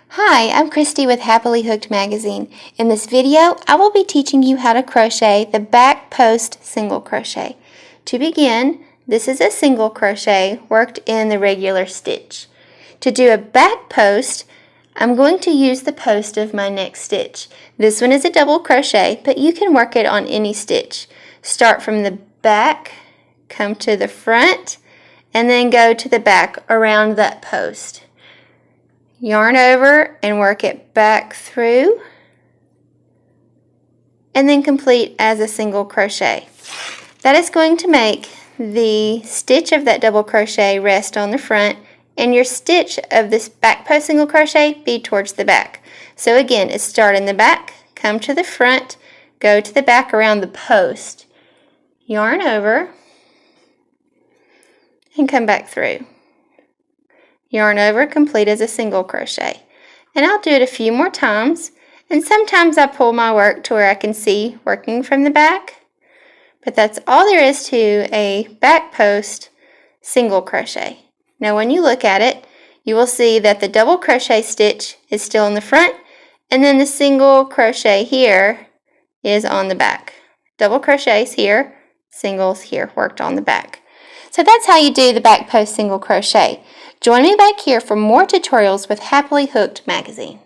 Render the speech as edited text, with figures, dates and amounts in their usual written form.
Hi, I'm Christy with Happily Hooked Magazine. In this video, I will be teaching you how to crochet the back post single crochet. To begin, this is a single crochet worked in the regular stitch. To do a back post, I'm going to use the post of my next stitch. This one is a double crochet, but you can work it on any stitch. Start from the back, come to the front, and then go to the back around that post. Yarn over and work it back through, and then complete as a single crochet. That is going to make the stitch of that double crochet rest on the front, and your stitch of this back post single crochet be towards the back. So again, it's start in the back, come to the front, go to the back around the post, yarn over, and come back through. Yarn over, complete as a single crochet. And I'll do it a few more times, and sometimes I pull my work to where I can see working from the back, but that's all there is to a back post single crochet. Now when you look at it, you will see that the double crochet stitch is still in the front, and then the single crochet here is on the back. Double crochets here, singles here, worked on the back. So that's how you do the back post single crochet. Join me back here for more tutorials with Happily Hooked Magazine.